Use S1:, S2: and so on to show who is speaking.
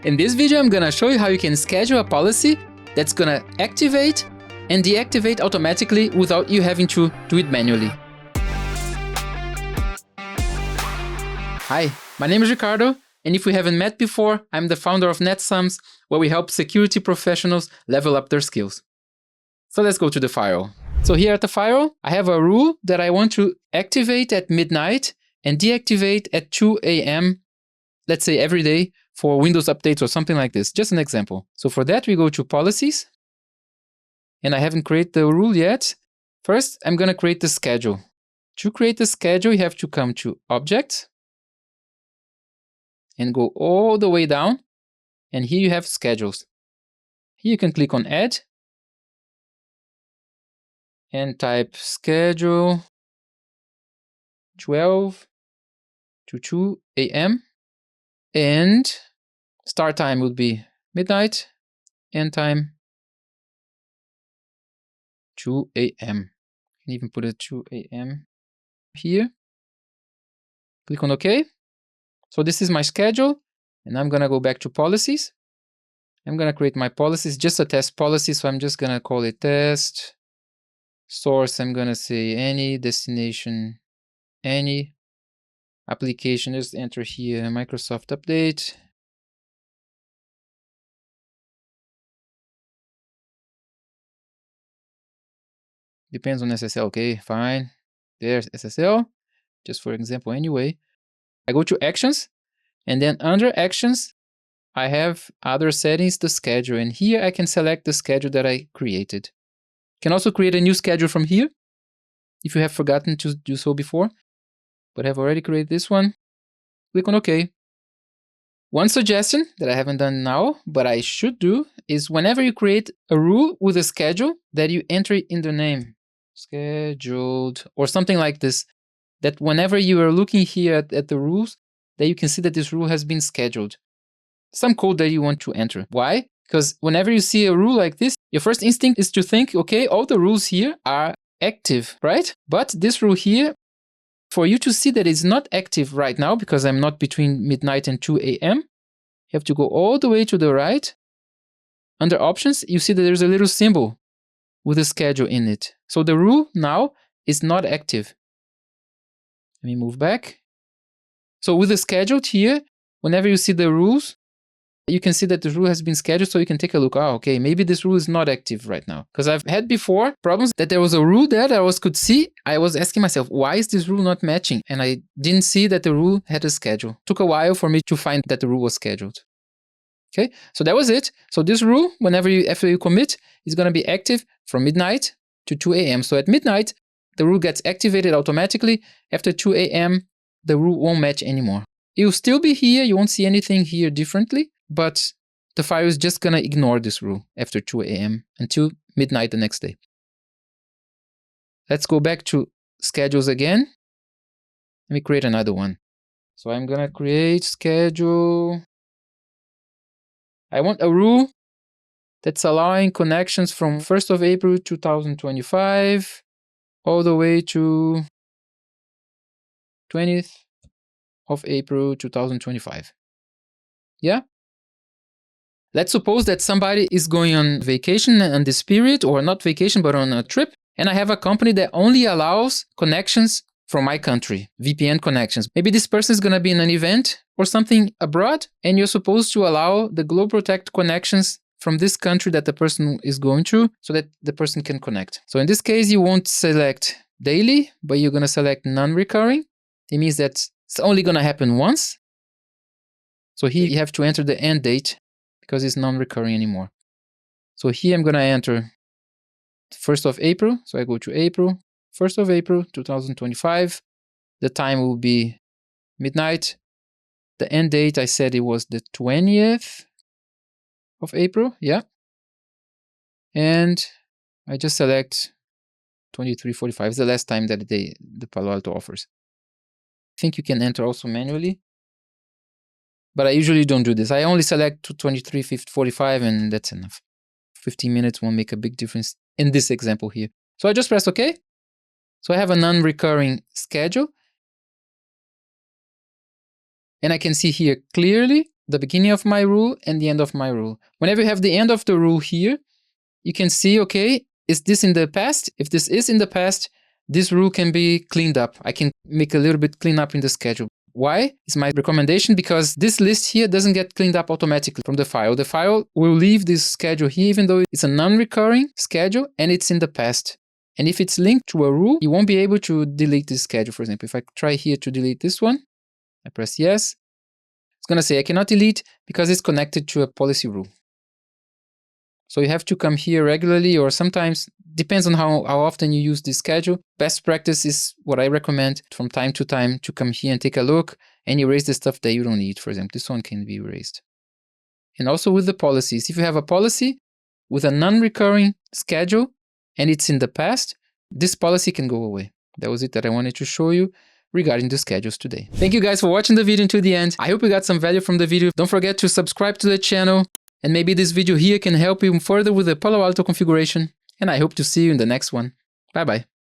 S1: In this video, I'm gonna show you how you can schedule a policy that's gonna activate and deactivate automatically without you having to do it manually. Hi, my name is Ricardo, and if we haven't met before, I'm the founder of NetSums, where we help security professionals level up their skills. So let's go to the firewall. So here at the firewall, I have a rule that I want to activate at midnight and deactivate at 2 a.m., let's say every day, for Windows updates or something like this. Just an example. So for that, we go to policies, and I haven't created the rule yet. First, I'm gonna create the schedule. To create the schedule, you have to come to Objects and go all the way down, and here you have Schedules. Here you can click on Add and type schedule 12 to 2 a.m. and start time would be midnight, end time 2 a.m. You can even put it 2 a.m. here. Click on OK. So this is my schedule, and I'm gonna go back to policies. I'm gonna create my policies, just a test policy, so I'm just gonna call it test. Source, I'm gonna say any, destination, any. Application, just enter here Microsoft Update. Depends on SSL, okay, fine. There's SSL, just for example anyway. I go to Actions, and then under Actions, I have other settings, the schedule, and here I can select the schedule that I created. Can also create a new schedule from here, if you have forgotten to do so before, but have already created this one. Click on OK. One suggestion that I haven't done now, but I should do, is whenever you create a rule with a schedule, that you enter it in the name. Scheduled, or something like this. That whenever you are looking here at the rules, that you can see that this rule has been scheduled. Some code that you want to enter. Why? Because whenever you see a rule like this, your first instinct is to think, okay, all the rules here are active, right? But this rule here, for you to see that it's not active right now, because I'm not between midnight and 2 a.m., you have to go all the way to the right. Under Options, you see that there's a little symbol with a schedule in it. So the rule now is not active. Let me move back. So with the scheduled here, whenever you see the rules, you can see that the rule has been scheduled, so you can take a look. Oh, okay, maybe this rule is not active right now. Because I've had before problems that there was a rule there that I could see. I was asking myself, why is this rule not matching? And I didn't see that the rule had a schedule. Took a while for me to find that the rule was scheduled. Okay, so that was it. So this rule, after you commit, is going to be active from midnight to 2 a.m. So at midnight, the rule gets activated automatically. After 2 a.m., the rule won't match anymore. It will still be here. You won't see anything here differently, but the file is just going to ignore this rule after 2 a.m. until midnight the next day. Let's go back to schedules again. Let me create another one. So I'm going to create schedule. I want a rule that's allowing connections from 1st of April 2025 all the way to 20th of April 2025. Yeah? Let's suppose that somebody is going on vacation on this period, or not vacation, but on a trip, and I have a company that only allows connections from my country, VPN connections. Maybe this person is going to be in an event or something abroad, and you're supposed to allow the GlobalProtect connections from this country that the person is going to, so that the person can connect. So in this case, you won't select daily, but you're going to select non-recurring. It means that it's only going to happen once. So here you have to enter the end date, because it's non-recurring anymore. So here I'm going to enter 1st of April. So I go to April, 1st of April 2025. The time will be midnight. The end date, I said it was the 20th of April. Yeah. And I just select 23:45. It's the last time that the Palo Alto offers. I think you can enter also manually, but I usually don't do this. I only select 23:45, and that's enough. 15 minutes won't make a big difference in this example here. So I just press OK. So I have a non-recurring schedule. And I can see here clearly the beginning of my rule and the end of my rule. Whenever you have the end of the rule here, you can see, okay, is this in the past? If this is in the past, this rule can be cleaned up. I can make a little bit clean up in the schedule. Why? It's my recommendation because this list here doesn't get cleaned up automatically from the file. The file will leave this schedule here even though it's a non-recurring schedule and it's in the past. And if it's linked to a rule, you won't be able to delete this schedule. For example, if I try here to delete this one, I press yes, it's going to say I cannot delete because it's connected to a policy rule. So you have to come here regularly, or sometimes, depends on how often you use this schedule. Best practice is what I recommend from time to time to come here and take a look and erase the stuff that you don't need. For example, this one can be erased. And also with the policies, if you have a policy with a non-recurring schedule and it's in the past, this policy can go away. That was it that I wanted to show you regarding the schedules today. Thank you guys for watching the video until the end. I hope you got some value from the video. Don't forget to subscribe to the channel. And maybe this video here can help you further with the Palo Alto configuration. And I hope to see you in the next one. Bye bye.